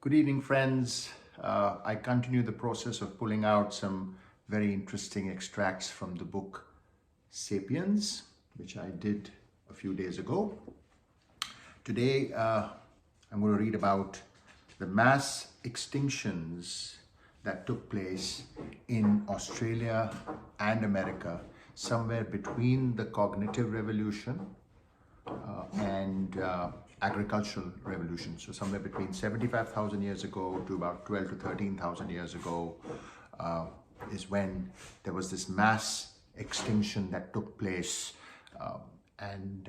Good evening, friends. I continue the process of pulling out some very interesting extracts from the book Sapiens, which I did a few days ago. Today, I'm going to read about the mass extinctions that took place in Australia and America, somewhere between the cognitive revolution and agricultural revolution. So somewhere between 75,000 years ago to about 12 to 13,000 years ago is when there was this mass extinction that took place. And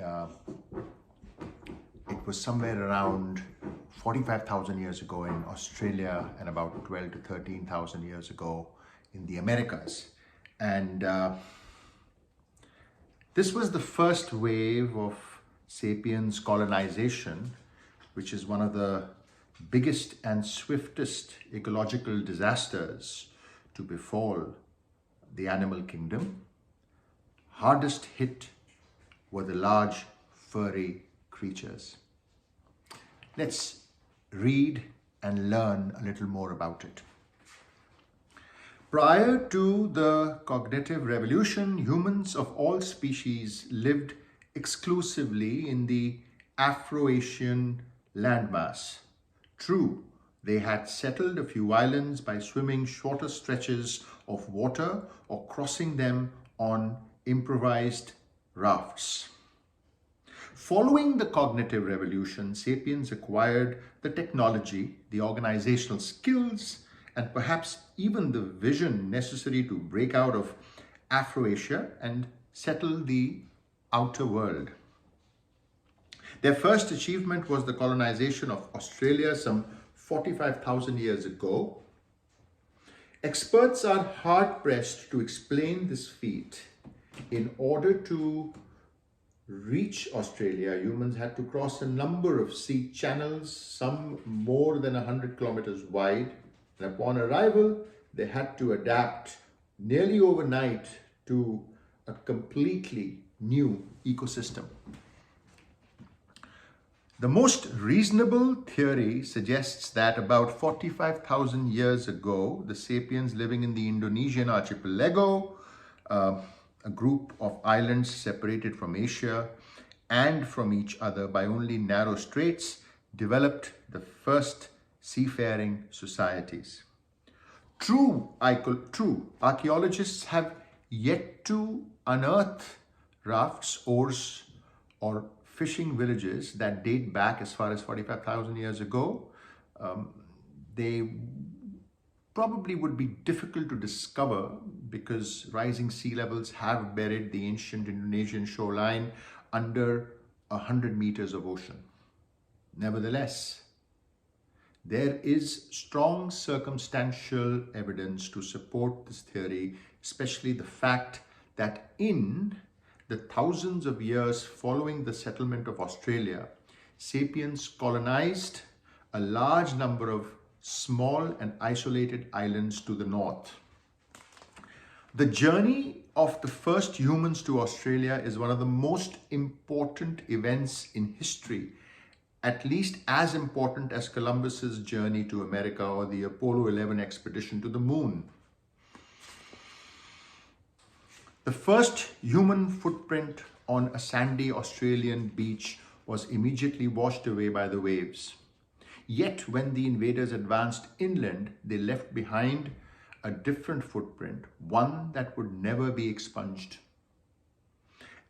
it was somewhere around 45,000 years ago in Australia and about 12 to 13,000 years ago in the Americas. And this was the first wave of sapiens colonization, which is one of the biggest and swiftest ecological disasters to befall the animal kingdom. Hardest hit were the large furry creatures. Let's read and learn a little more about it. Prior to the cognitive revolution, humans of all species lived exclusively in the Afro-Asian landmass. True, they had settled a few islands by swimming shorter stretches of water or crossing them on improvised rafts. Following the cognitive revolution, sapiens acquired the technology, the organizational skills, and perhaps even the vision necessary to break out of Afro-Asia and settle the outer world. Their first achievement was the colonization of Australia some 45,000 years ago. Experts are hard-pressed to explain this feat. In order to reach Australia, humans had to cross a number of sea channels, some more than 100 kilometers wide. And upon arrival, they had to adapt nearly overnight to a completely new ecosystem. The most reasonable theory suggests that about 45,000 years ago, the sapiens living in the Indonesian archipelago, a group of islands separated from Asia and from each other by only narrow straits, developed the first seafaring societies. True, archaeologists have yet to unearth rafts, oars, or fishing villages that date back as far as 45,000 years ago. They probably would be difficult to discover because rising sea levels have buried the ancient Indonesian shoreline under 100 meters of ocean. Nevertheless, there is strong circumstantial evidence to support this theory, especially the fact that in the thousands of years following the settlement of Australia, sapiens colonized a large number of small and isolated islands to the north. The journey of the first humans to Australia is one of the most important events in history, at least as important as Columbus's journey to America or the Apollo 11 expedition to the moon. The first human footprint on a sandy Australian beach was immediately washed away by the waves. Yet when the invaders advanced inland, they left behind a different footprint, one that would never be expunged.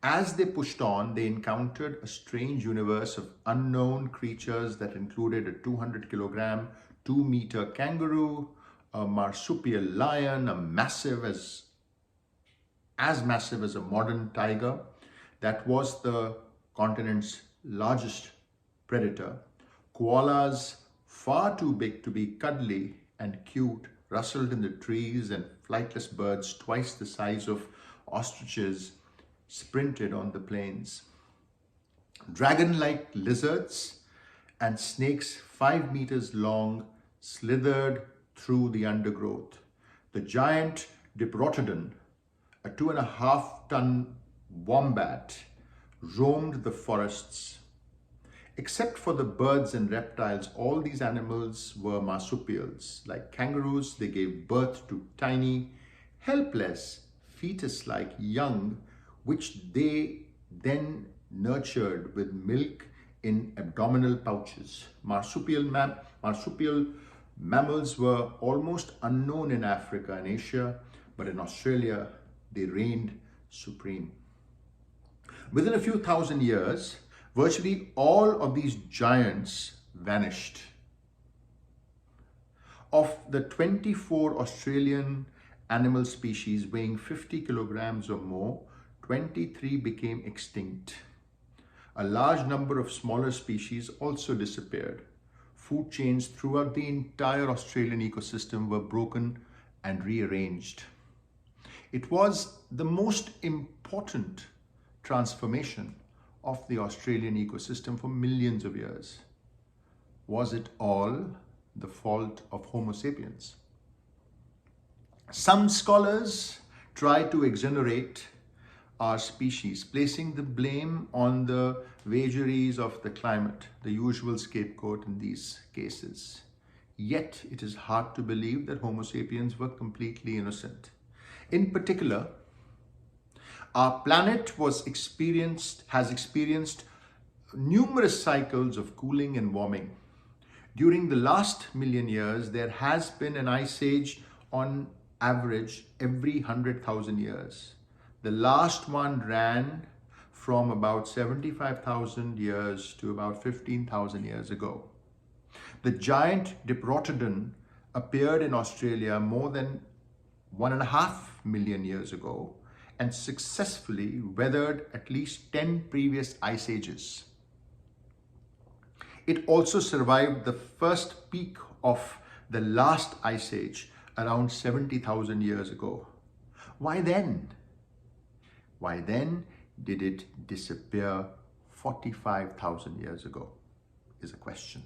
As they pushed on, they encountered a strange universe of unknown creatures that included a 200-kilogram, 2-meter kangaroo, a marsupial lion, as massive as a modern tiger that was the continent's largest predator. Koalas, far too big to be cuddly and cute, rustled in the trees, and flightless birds twice the size of ostriches sprinted on the plains. Dragon-like lizards and snakes 5 meters long slithered through the undergrowth. The giant Diprotodon, a 2.5-ton wombat, roamed the forests. Except for the birds and reptiles, all these animals were marsupials. Like kangaroos, they gave birth to tiny, helpless, fetus-like young, which they then nurtured with milk in abdominal pouches. Marsupial mammals were almost unknown in Africa and Asia, but in Australia, they reigned supreme. Within a few thousand years, virtually all of these giants vanished. Of the 24 Australian animal species weighing 50 kilograms or more, 23 became extinct. A large number of smaller species also disappeared. Food chains throughout the entire Australian ecosystem were broken and rearranged. It was the most important transformation of the Australian ecosystem for millions of years. Was it all the fault of Homo sapiens? Some scholars try to exonerate our species, placing the blame on the vagaries of the climate, the usual scapegoat in these cases. Yet it is hard to believe that Homo sapiens were completely innocent. In particular, our planet has experienced numerous cycles of cooling and warming. During the last million years, there has been an ice age on average every 100,000 years. The last one ran from about 75,000 years to about 15,000 years ago. The giant Diprotodon appeared in Australia more than 1.5 million years ago and successfully weathered at least 10 previous ice ages. It also survived the first peak of the last ice age around 70,000 years ago. Why then? Why then did it disappear 45,000 years ago is a question.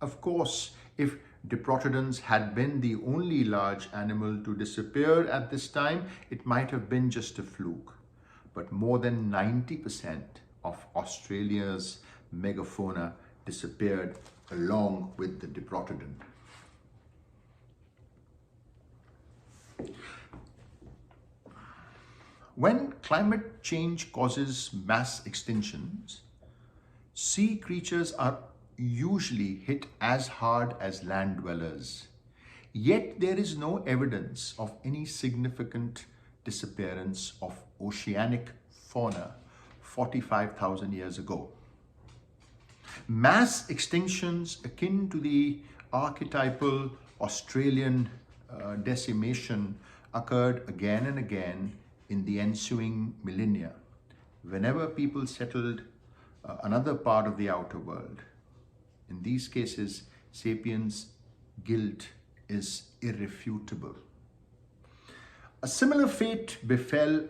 Of course, if Diprotodons had been the only large animal to disappear at this time, it might have been just a fluke. But more than 90% of Australia's megafauna disappeared along with the Diprotodon. When climate change causes mass extinctions, sea creatures are usually hit as hard as land dwellers. Yet there is no evidence of any significant disappearance of oceanic fauna 45,000 years ago. Mass extinctions akin to the archetypal Australian decimation occurred again and again in the ensuing millennia, whenever people settled another part of the outer world. In these cases, sapiens' guilt is irrefutable. A similar fate befell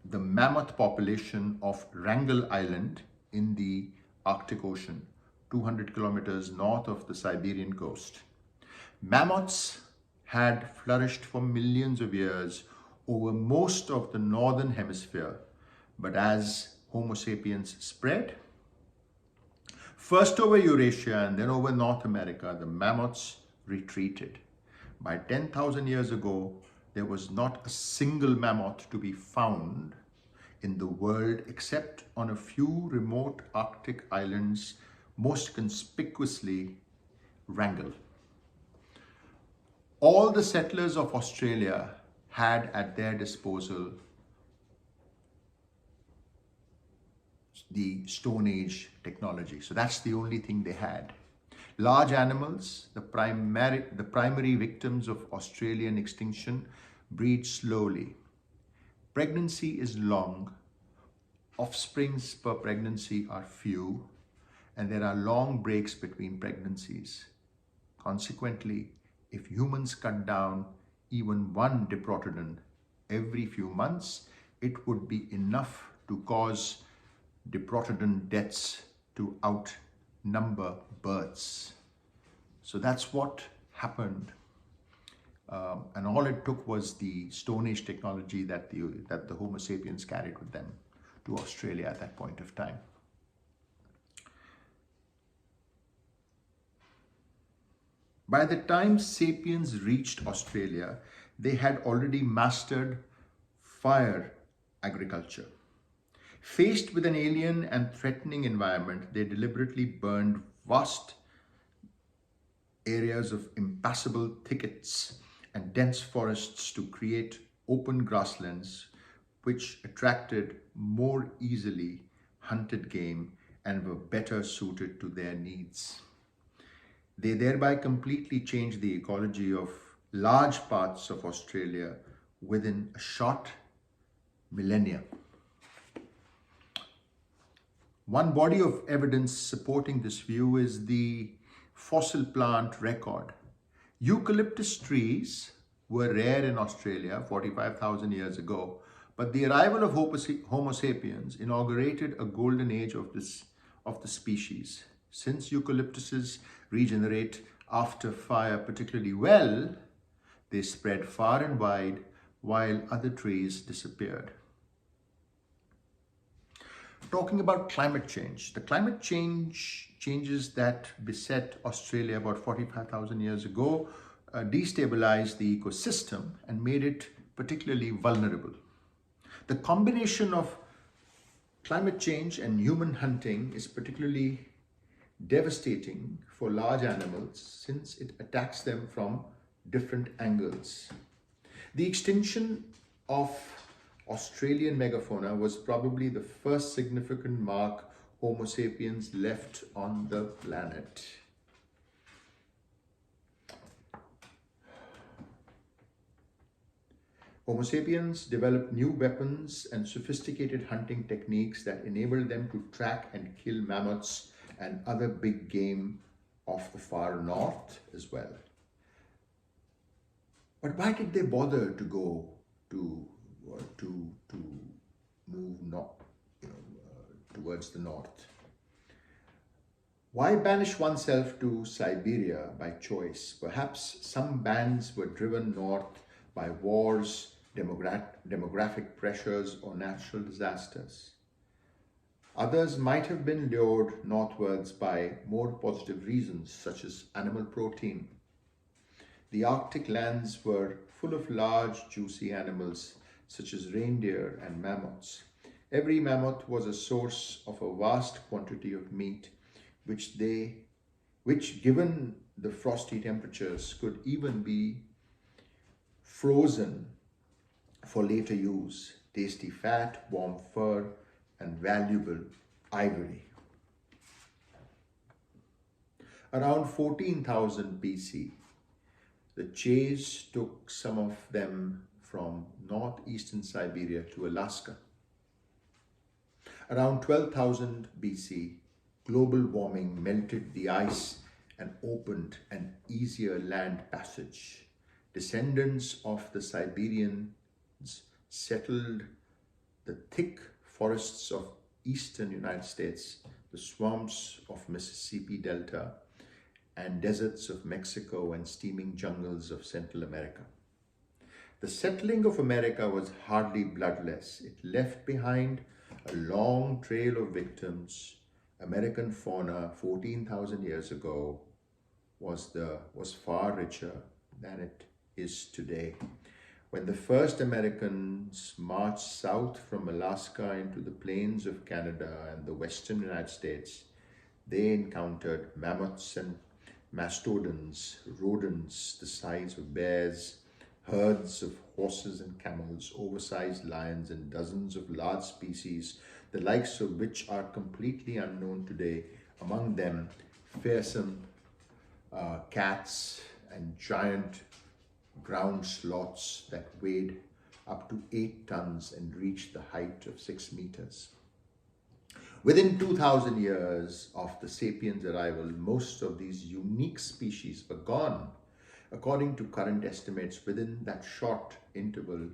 the mammoth population of Wrangel Island in the Arctic Ocean, 200 kilometers north of the Siberian coast. Mammoths had flourished for millions of years over most of the northern hemisphere, but as Homo sapiens spread, first over Eurasia and then over North America, the mammoths retreated. By 10,000 years ago, there was not a single mammoth to be found in the world except on a few remote Arctic islands, most conspicuously Wrangel. All the settlers of Australia had at their disposal the Stone Age technology. So that's the only thing they had. Large animals, the primary victims of Australian extinction, breed slowly. Pregnancy is long, offsprings per pregnancy are few, and there are long breaks between pregnancies. Consequently, if humans cut down even one Diprotodon every few months, it would be enough to cause Diprotodon deaths to outnumber births. So that's what happened. And all it took was the Stone Age technology that the Homo sapiens carried with them to Australia at that point of time. By the time sapiens reached Australia, they had already mastered fire agriculture. Faced with an alien and threatening environment, they deliberately burned vast areas of impassable thickets and dense forests to create open grasslands which attracted more easily hunted game and were better suited to their needs. They thereby completely changed the ecology of large parts of Australia within a short millennia. One body of evidence supporting this view is the fossil plant record. Eucalyptus trees were rare in Australia 45,000 years ago, but the arrival of Homo sapiens inaugurated a golden age of the species. Since eucalyptuses regenerate after fire particularly well, they spread far and wide while other trees disappeared. Talking about climate change, the climate changes that beset Australia about 45,000 years ago destabilized the ecosystem and made it particularly vulnerable. The combination of climate change and human hunting is particularly devastating for large animals since it attacks them from different angles. The extinction of Australian megafauna was probably the first significant mark Homo sapiens left on the planet. Homo sapiens developed new weapons and sophisticated hunting techniques that enabled them to track and kill mammoths and other big game of the far north as well. But why did they bother to go to move towards the north? Why banish oneself to Siberia by choice? Perhaps some bands were driven north by wars, demographic pressures, or natural disasters. Others might have been lured northwards by more positive reasons, such as animal protein. The Arctic lands were full of large, juicy animals, such as reindeer and mammoths. Every mammoth was a source of a vast quantity of meat, which given the frosty temperatures, could even be frozen for later use. Tasty fat, warm fur, and valuable ivory. Around 14,000 BC, the chase took some of them from northeastern Siberia to Alaska. Around 12,000 BC, global warming melted the ice and opened an easier land passage. Descendants of the Siberians settled the thick forests of eastern United States, the swamps of Mississippi Delta, and deserts of Mexico and steaming jungles of Central America. The settling of America was hardly bloodless. It left behind a long trail of victims. American fauna 14,000 years ago was far richer than it is today. When the first Americans marched south from Alaska into the plains of Canada and the western United States, they encountered mammoths and mastodons, rodents the size of bears, herds of horses and camels, oversized lions, and dozens of large species, the likes of which are completely unknown today. Among them, fearsome cats and giant ground sloths that weighed up to 8 tons and reached the height of 6 meters. Within 2,000 years of the sapiens' arrival, most of these unique species were gone. According to current estimates, within that short interval,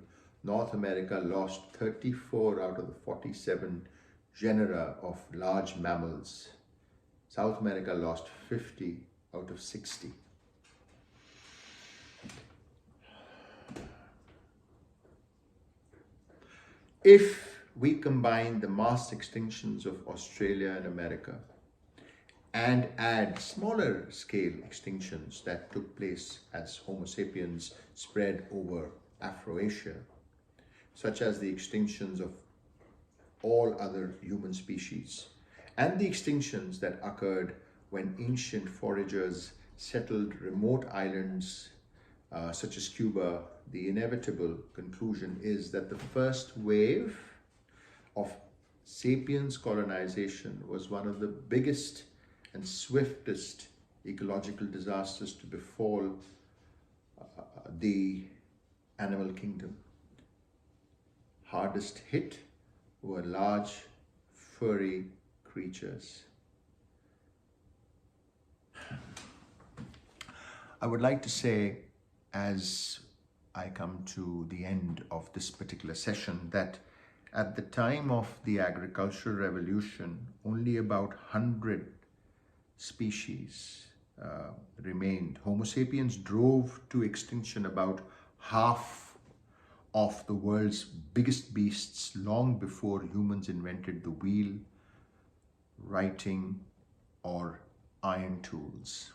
North America lost 34 out of the 47 genera of large mammals. South America lost 50 out of 60. If we combine the mass extinctions of Australia and America and add smaller scale extinctions that took place as Homo sapiens spread over Afro-Asia, such as the extinctions of all other human species, and the extinctions that occurred when ancient foragers settled remote islands such as Cuba. The inevitable conclusion is that the first wave of sapiens colonization was one of the biggest and swiftest ecological disasters to befall the animal kingdom. Hardest hit were large, furry creatures. I would like to say, as I come to the end of this particular session, that at the time of the agricultural revolution, only about 100 species remained. Homo sapiens drove to extinction about half of the world's biggest beasts long before humans invented the wheel, writing, or iron tools.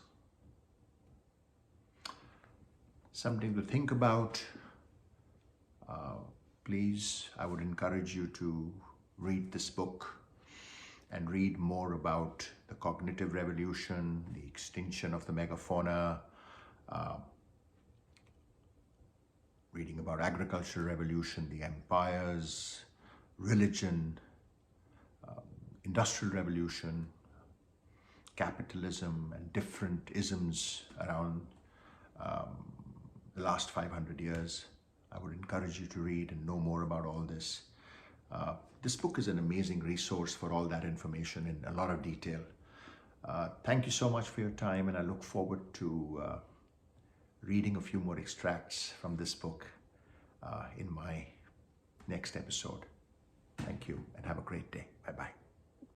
Something to think about. Please, I would encourage you to read this book and read more about the cognitive revolution, the extinction of the megafauna, reading about agricultural revolution, the empires, religion, industrial revolution, capitalism, and different isms around the last 500 years. I would encourage you to read and know more about all this. This book is an amazing resource for all that information in a lot of detail. Thank you so much for your time, and I look forward to reading a few more extracts from this book in my next episode. Thank you, and have a great day. Bye-bye.